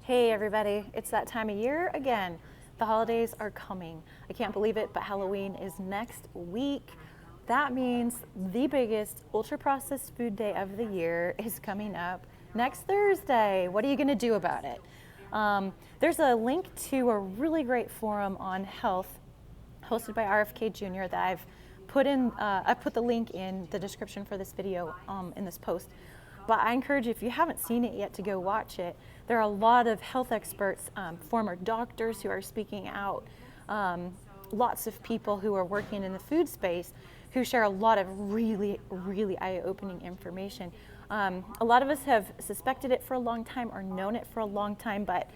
Hey everybody, it's that time of year again. The holidays are coming. I can't believe it, but Halloween is next week. That means the biggest ultra processed food day of the year is coming up next Thursday. What are you going to do about it? There's a link to a really great forum on health hosted by RFK Jr. that I've put in. I put the link in the description for this video in this post. But I encourage you, if you haven't seen it yet, to go watch it. There are a lot of health experts, former doctors who are speaking out, lots of people who are working in the food space who share a lot of really, really eye-opening information. A lot of us have suspected it for a long time or known it for a long time, but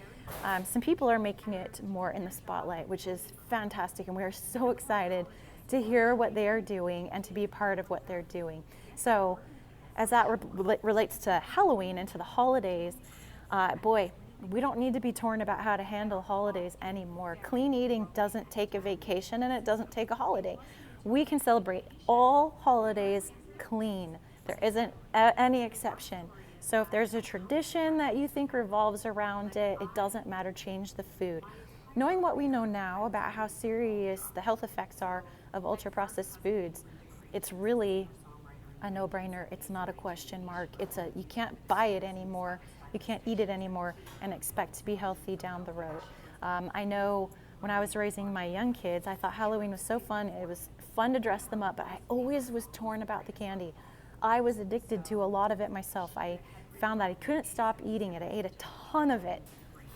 some people are making it more in the spotlight, which is fantastic, and we are so excited to hear what they are doing and to be a part of what they're doing. So, as that relates to Halloween and to the holidays, boy, we don't need to be torn about how to handle holidays anymore. Clean eating doesn't take a vacation and it doesn't take a holiday. We can celebrate all holidays clean. There isn't any exception. So if there's a tradition that you think revolves around it, it doesn't matter, change the food. Knowing what we know now about how serious the health effects are of ultra-processed foods, it's really a no-brainer. It's not a question mark. You can't buy it anymore. You can't eat it anymore and expect to be healthy down the road. I know when I was raising my young kids, I thought Halloween was so fun. It was fun to dress them up, but I always was torn about the candy. I was addicted to a lot of it myself. I found that I couldn't stop eating it. I ate a ton of it.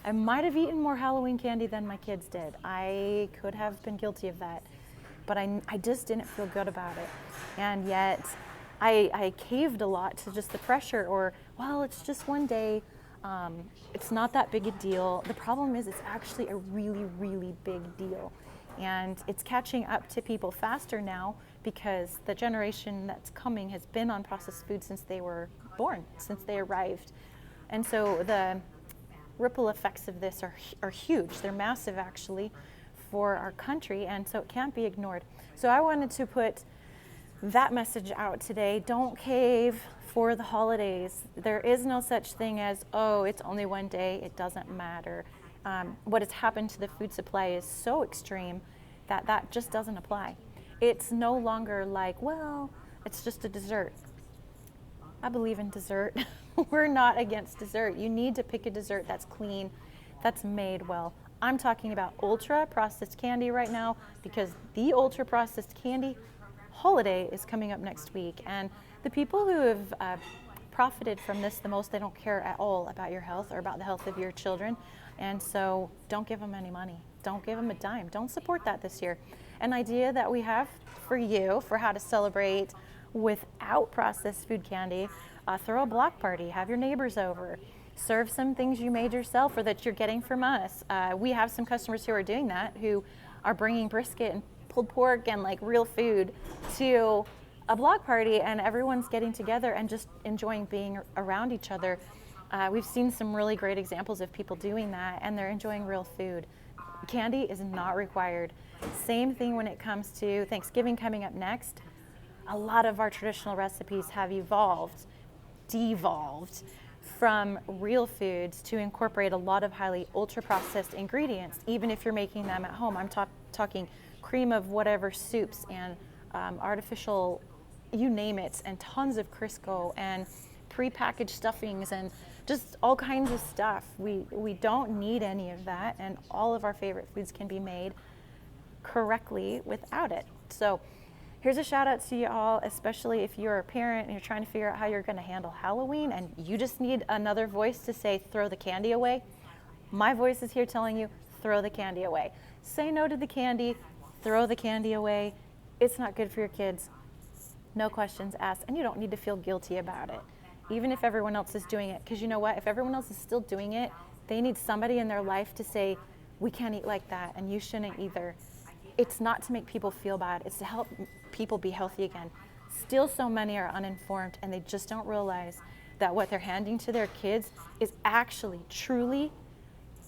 I might have eaten more Halloween candy than my kids did. I could have been guilty of that, but I just didn't feel good about it. And yet, I caved a lot to just the pressure, or, well, it's just one day. It's not that big a deal. The problem is it's actually a really, really big deal. And it's catching up to people faster now because the generation that's coming has been on processed food since they were born, since they arrived. And so the ripple effects of this are huge. They're massive, actually, for our country, and so it can't be ignored. So I wanted to put that message out today. Don't cave for the holidays. There is no such thing as, oh, it's only one day, it doesn't matter. What has happened to the food supply is so extreme that just doesn't apply. It's no longer like, well, it's just a dessert. I believe in dessert. We're not against dessert. You need to pick a dessert that's clean, that's made well. I'm talking about ultra processed candy right now because the ultra processed candy holiday is coming up next week, and the people who have profited from this the most, they don't care at all about your health or about the health of your children, and so don't give them any money. Don't give them a dime. Don't support that this year. An idea that we have for you for how to celebrate without processed food candy: throw a block party, have your neighbors over, serve some things you made yourself or that you're getting from us. We have some customers who are doing that, who are bringing brisket and pulled pork and like real food to a block party, and everyone's getting together and just enjoying being around each other. We've seen some really great examples of people doing that, and they're enjoying real food. Candy is not required. Same thing when it comes to Thanksgiving coming up next. A lot of our traditional recipes have devolved from real foods to incorporate a lot of highly ultra processed ingredients, even if you're making them at home. I'm talking cream of whatever soups and artificial, you name it, and tons of Crisco and prepackaged stuffings and just all kinds of stuff. We don't need any of that, and all of our favorite foods can be made correctly without it. So here's a shout out to you all, especially if you're a parent and you're trying to figure out how you're going to handle Halloween and you just need another voice to say throw the candy away. My voice is here telling you throw the candy away. Say no to the candy, throw the candy away. It's not good for your kids. No questions asked, and you don't need to feel guilty about it, even if everyone else is doing it. Because you know what? If everyone else is still doing it, they need somebody in their life to say, we can't eat like that, and you shouldn't either. It's not to make people feel bad. It's to help people be healthy again. Still, so many are uninformed, and they just don't realize that what they're handing to their kids is actually truly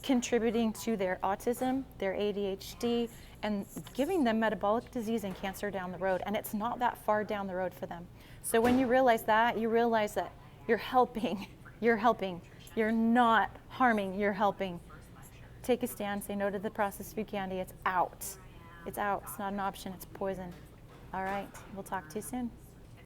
contributing to their autism, their ADHD, and giving them metabolic disease and cancer down the road. And it's not that far down the road for them. So when you realize that, you realize that you're helping. You're not harming, you're helping. Take a stand, say no to the processed food candy. It's out. It's out. It's not an option, it's poison. All right, we'll talk to you soon.